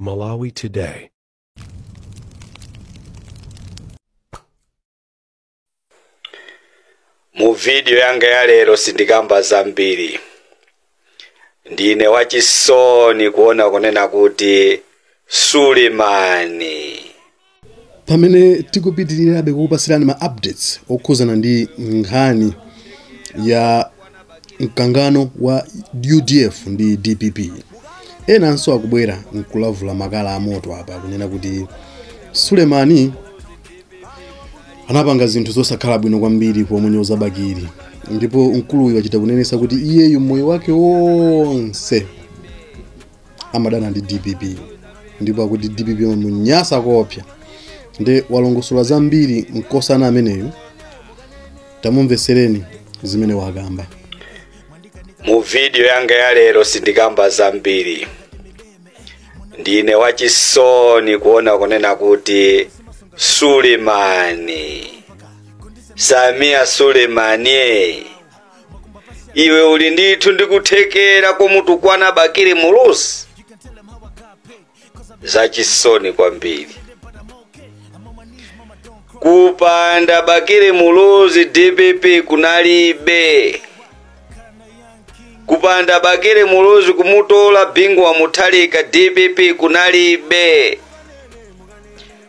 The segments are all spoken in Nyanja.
Malawi Today. Mu video yanga ya lero sindikamba zambiri. Ndine wachisoni kuona kunena kuti Sulemani. Pamene tikupitirirabe kukupasirani ma updates okhuzana ndi nkhani ya mkangano wa UDF ndi DPP. Enanso akubwera nkulavula makala amoto apa kunena kuti Sulemani anapanga zinthu zosakhala bwino kwambiri pomunyoza Bakiri, ndipo mkuluyu wachita kunenesa kuti iyeyu moyo wake wonse amadana ndi DPP, ndipo akuti DPP munyasa kopya. Nde walongosola zambiri mkosana ameneyu. Tamumvesereni zimene wakamba. Mu video yanga ya lero sindikamba zambiri. Ndine wachisoni kuona kunena kuti Sulemani. Samia Sulemani. Iwe uli ndithu ndikuthekera kumutukwana Bakiri Muluzi. Zachisoni kwambiri. Kupanda Bakiri Muluzi DPP kunalibe. Kupanda Bakiri Muluzi kumutola Bingwa Mutharika DPP kunalibe.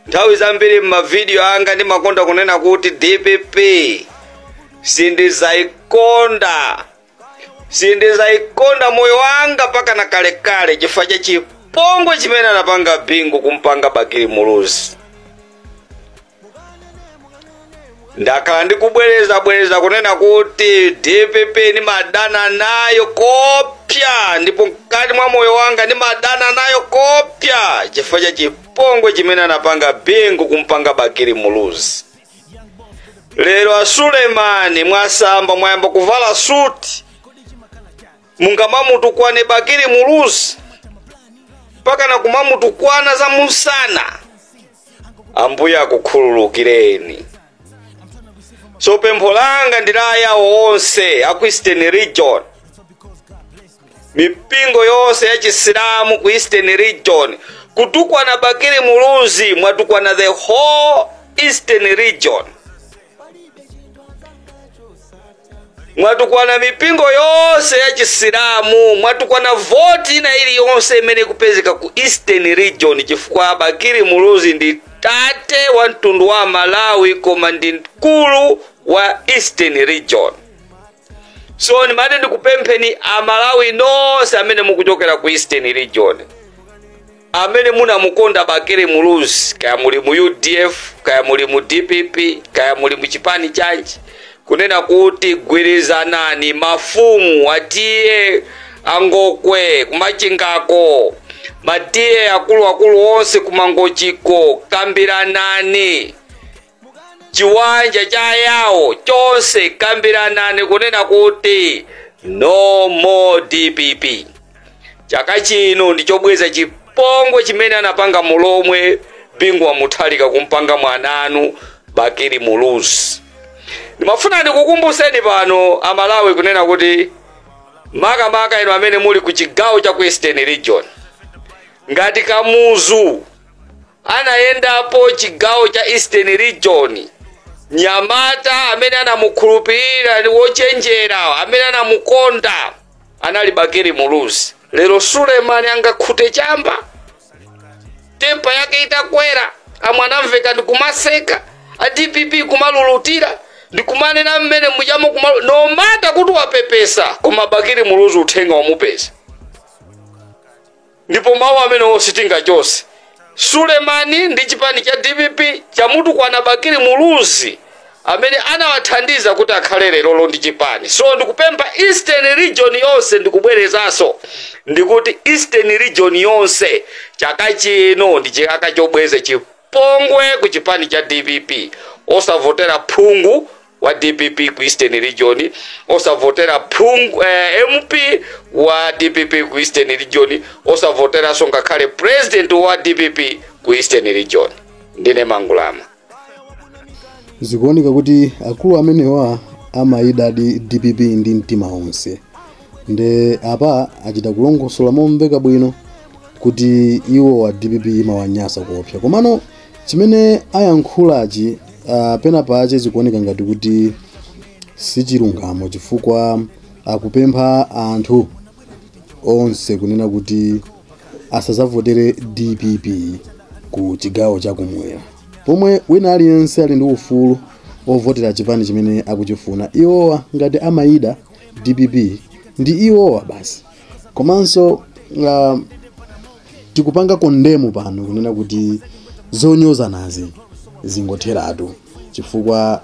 Nthawi zambiri mma video anga ndi makonda kunena kuti DPP sindizaikonda moyo wanga paka na kale chifukwa cha chipongwe chimene anapanga Bingu kumpanga Bakiri Muluzi. Ndakhala ndikubwereza kunena kuti DPP ni madana nayo kopya, ndipo mkati mwa moyo wanga ni madana nayo kopya chifukwa cha chipongwe chimene anapanga Bingu kumpanga Bakiri Muluzi. Lero a Sulemani mwasamba mwayamba kuvala suti mungamamutukwane Bakiri Muluzi paka na kumamutukwana za musana. Ambuya akukhululukireni. So pempho langa ndilaya onse aku Eastern Region, mipingo yose ya Chisilamu ku Eastern Region, kutukwana Bakiri Muluzi mwatukwana the whole Eastern Region. Mwatukwana mipingo yose ya Chisilamu, mwatukwana vote ina ili yonse imene kupezeka ku Eastern Region chifukwa Bakiri Muluzi ndi tate wa mtundu wa Malawi koma ndi mkulu wa Eastern Region. So nimade ndikupempheni a Malawi nonse amene mukuchokera ku Eastern Region, amene munamukonda Bakiri Muluzi, kaya muli mu UDF, kaya muli mu DPP, kaya muli mu chipani chanji, kunena kuti gwirizanani mafumu atiye angokwe kumachingako, matiye akulu onse kumangochiko, kambiranani chiwanja cha yawo chonse, kambiranani kunena kuti no more DPP. Chaka chino ndichobweza chipongwe chimene anapanga mulomwe Bingwa Mutharika kumpanga mwananu Bakiri Muluzi. Ndimafuna ndikukumbuseni pano a Malawi kunena kuti maka ino amene muli ku chigawo cha ku Eastern Region, ngati Kamuzu anayendapo chigawo cha Eastern Region, Nyamata amene anamukhulupirira ndi wochenjera amene anamukonda anali Bakiri Muluzi. Lero Sulemani angakhute chamba, tempa yake itakwera, amwanamveka ndikumaseka, a DPP kumalulutira ndikumanena mmene mujamo no mata kuti wapepesa koma Bakiri Muluzi uthenga wamupesa. Ndipo mawu amene ositinga chose Sulemani ndi chipani cha DPP chamutukwana Bakiri Muluzi amene anawathandiza kuti akhale lero ndi chipani. So ndikupempha Eastern Region yonse, ndikubwerezaso ndikuti Eastern Region yonse chaka chino ndi chaka chobweza chipongwe ku chipani cha DPP. Osavotera phungu wa DPP ku Eastern Region, osavotera phungu MP wa DPP ku Eastern Region, osavotera songa khale president wa DPP ku Eastern Region. Ndine Mangulama. Zikuoneka kuti akulu amenewa amayida DPP ndi mtima onse. Nde apa achita kulongosola momveka bwino kuti iwo wa DPP imawanyasa kuopsa. Komano chimene ayankhulachi pena pache zikuoneka ngati kuti sichilungamo, chifukwa akupempha anthu onse kunena kuti asazavotere DPP ku chigawo chakumwera, pomwe wina aliyense ali ndi ufulu ovotera chipani chimene akuchifuna. Iwowa ngati amayida DPP ndi iwowa basi. Komanso tikupanga kondemu pano kunena kuti zonyoza nazi zingotheratu, chifukwa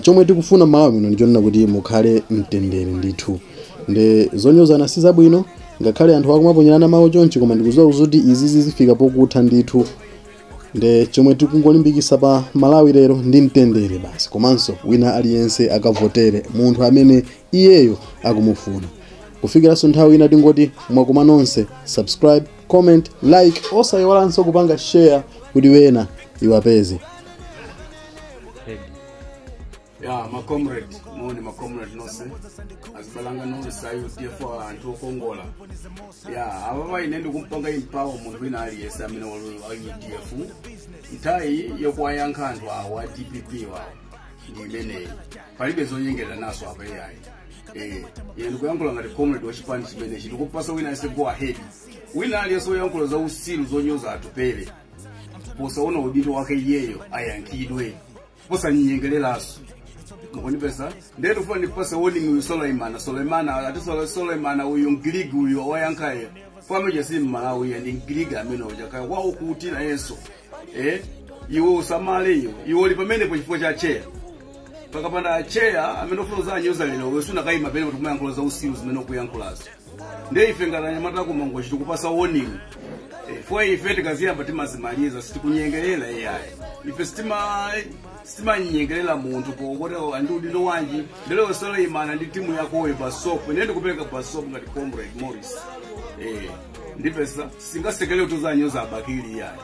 chomwe tikufuna Malawi muno ndichonena kuti mukhale mtendere ndithu. Nde zonyozana si zabwino, ngakhale anthu akumaponyerana mawu chonchi, koma ndikuziwa kuti izi zifika pokutha ndithu. Nde chomwe tikungolimbikisa pa Malawi lero ndi mtendere basi, komanso wina aliyense akavotere munthu amene iyeyo akumufuna. Kufikiranso nthawi ina tingoti mwakoma nonse, subscribe, comment, like, osayiwalanso kupanga share kuti wena iwapeze. My comrade, my comrade nonse, azibalanga nonse UDF anthu okongola. Ababa inende kumpanga impawo munthu wina aliyese amene wa UDF. Ntayi yokwayankha anthu awa DPP wawo ndi imeneyi. Palibe zonyengera naso apa yayi. Yendo kuyankhula ngati comrade wachipani chimene chili kupasa wina ese go ahead. Wina aliyese oyankhula za usilu zonyoza atupele. Posaona udindo wake iyeyo ayankhidwe. Posa nyengeleraso. Mukoni pesa ndeto funa ndipasa warning Suleiman ati Suleiman uyu Ngiligi uyu wayankaye fama jasi Malawi ndi Ngiligi amene ujakaya wao kuutira yeso iwo usamale iwo oli pamene po chifukwa cha chair pakapanda chair amene ofuna za nyoza lero wesuna kaima pene kuti muyankhula za usilu zimene okuyankhulazo nde ife ngatanya mata kumango chiti kupasa warning fwa ife tikaziyamba timazimaliza sitikunyengerera yayi ife stima nyengerera munthu pokote andudi ndo wanji ndelo Suleiman ndi timu yako Basop nende kupeleka Basop ngati comrade Morris ndipesa singasekele utuzanyoza abakili yayi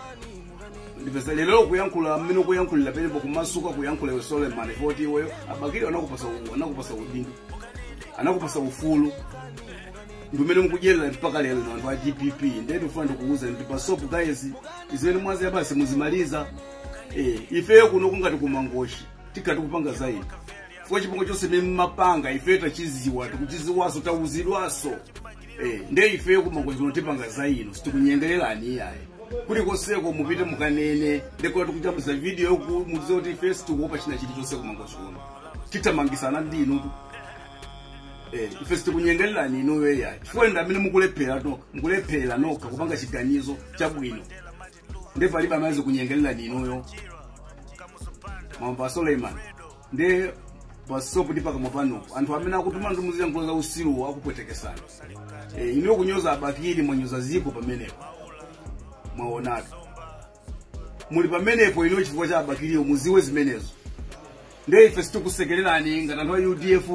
ndipesa lelo kuyankhula mmene kuyankhulira pene pokumasuka kuyankhula Suleiman foti iweyo abakili anakupasa udindo anakupasa ufulu ndumene mukujela mpaka lero anthu a DPP ndende ufuna ndikuuza ndi Basop guys izweni mwazi yabasi muzimaliza ifeyo kuno kungati kumangoshi tikati kupanga zaidi fwa chipongo chose mmapanga ifeyo tachiziwa tikuchiziwaso tauzidwaso nde ifeyo kumangoshi kuno tipanga zaidi situkunyengererani yayi kuli koseko mupite mukanene ndekula tikujambisa video yoku muzizo kuti ifeyo situkuopa china chiti chose kumangoshi kuno titamangisana ndinu ife situkunyengererani inoyo yayi fwa ndamene mukulephera noka kupanga chiganizo chabwino nde paliba amaze kunyengerera ninoyo mwamba Suleiman nde Basop ndi paka mapano anthu amene akutuma ndumuziya nkolo za usilu akupwetekesana ino kunyoza abakili mwanyoza ziko pamenepo mwaonatu muli pamenepo ino chifukwa cha abakili muziwe zimenezo nde ife situkusekererani ngati anthu a UDF